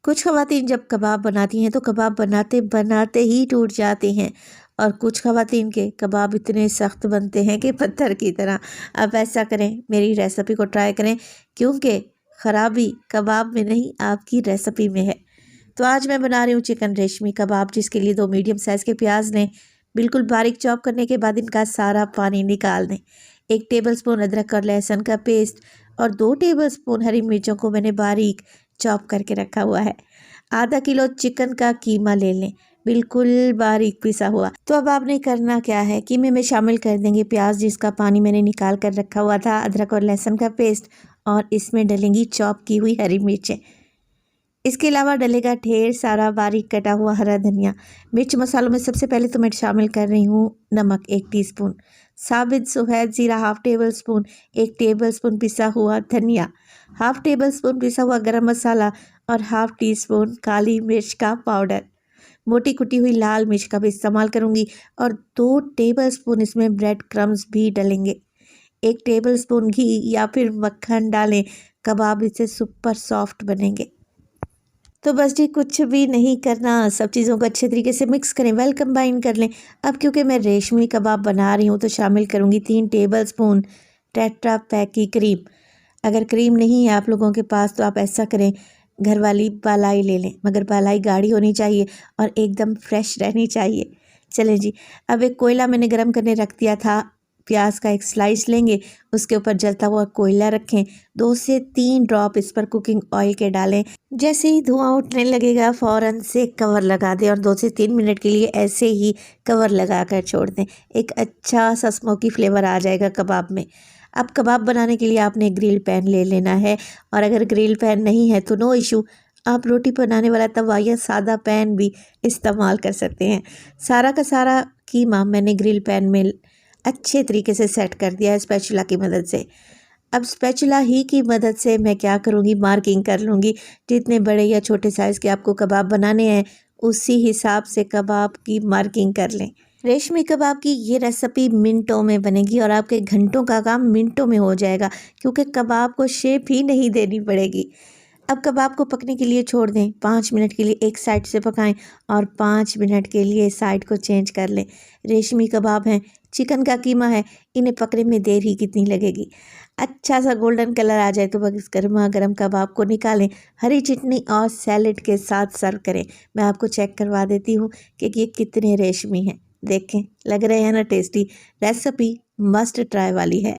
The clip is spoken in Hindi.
कुछ ख़वातीन जब कबाब बनाती हैं तो कबाब बनाते बनाते ही टूट जाते हैं, और कुछ ख़वातीन के कबाब इतने सख्त बनते हैं कि पत्थर की तरह। अब ऐसा करें, मेरी रेसिपी को ट्राई करें, क्योंकि ख़राबी कबाब में नहीं आपकी रेसिपी में है। तो आज मैं बना रही हूँ चिकन रेशमी कबाब, जिसके लिए 2 मीडियम साइज़ के प्याज लें। बिल्कुल बारीक चॉप करने के बाद इनका सारा पानी निकाल दें। 1 टेबलस्पून अदरक और लहसुन का पेस्ट और 2 टेबलस्पून हरी मिर्चों को मैंने बारीक चॉप करके रखा हुआ है। आधा किलो चिकन का कीमा ले लें, बिल्कुल बारीक पिसा हुआ। तो अब आपने करना क्या है, कीमे में शामिल कर देंगे प्याज जिसका पानी मैंने निकाल कर रखा हुआ था, अदरक और लहसुन का पेस्ट, और इसमें डलेंगी चॉप की हुई हरी मिर्चें। इसके अलावा डलेगा ढेर सारा बारीक कटा हुआ हरा धनिया। मिर्च मसालों में सबसे पहले तो मैं शामिल कर रही हूँ नमक 1 टीस्पून, साबित सफ़ेद ज़ीरा half table spoon, 1 table spoon पिसा हुआ धनिया, हाफ़ टेबल स्पून पिसा हुआ गरम मसाला और हाफ़ टी स्पून काली मिर्च का पाउडर। मोटी कुटी हुई लाल मिर्च का भी इस्तेमाल करूँगी और 2 टेबल स्पून इसमें ब्रेड क्रम्स भी डलेंगे। 1 टेबल स्पून घी या फिर मक्खन डालें, कबाब इससे सुपर सॉफ्ट बनेंगे। तो बस जी कुछ भी नहीं करना, सब चीज़ों को अच्छे तरीके से मिक्स करें, वेल कंबाइन कर लें। अब क्योंकि मैं रेशमी कबाब बना रही हूँ तो शामिल करूँगी 3 टेबलस्पून टेट्रा पैक की क्रीम। अगर क्रीम नहीं है आप लोगों के पास तो आप ऐसा करें, घर वाली बालाई ले लें, मगर बालाई गाढ़ी होनी चाहिए और एकदम फ्रेश रहनी चाहिए। चलें जी, अब एक कोयला मैंने गरम करने रख दिया था। प्याज का एक स्लाइस लेंगे, उसके ऊपर जलता हुआ कोयला रखें, 2 से 3 ड्रॉप इस पर कुकिंग ऑयल के डालें। जैसे ही धुआं उठने लगेगा फ़ौरन से कवर लगा दें और 2 से 3 मिनट के लिए ऐसे ही कवर लगा कर छोड़ दें। एक अच्छा सा स्मोकी फ्लेवर आ जाएगा कबाब में। अब कबाब बनाने के लिए आपने ग्रिल पैन ले लेना है, और अगर ग्रिल पैन नहीं है तो नो इशू, आप रोटी बनाने वाला तवा या सादा पैन भी इस्तेमाल कर सकते हैं। सारा का सारा कीमा मैंने ग्रिल पैन में अच्छे तरीके से सेट कर दिया है स्पैचुला की मदद से। अब स्पैचुला ही की मदद से मैं क्या करूँगी, मार्किंग कर लूँगी। जितने बड़े या छोटे साइज़ के आपको कबाब बनाने हैं उसी हिसाब से कबाब की मार्किंग कर लें। रेशमी कबाब की ये रेसिपी मिनटों में बनेगी और आपके घंटों का काम मिनटों में हो जाएगा, क्योंकि कबाब को शेप ही नहीं देनी पड़ेगी। अब कबाब को पकने के लिए छोड़ दें, 5 मिनट के लिए एक साइड से पकाएं और 5 मिनट के लिए साइड को चेंज कर लें। रेशमी कबाब हैं, चिकन का कीमा है, इन्हें पकने में देर ही कितनी लगेगी। अच्छा सा गोल्डन कलर आ जाए तो बस गर्मा गर्म कबाब को निकालें, हरी चटनी और सैलेड के साथ सर्व करें। मैं आपको चेक करवा देती हूँ कि ये कितने रेशमी हैं। देखें, लग रहे हैं ना टेस्टी। रेसिपी मस्ट ट्राई वाली है।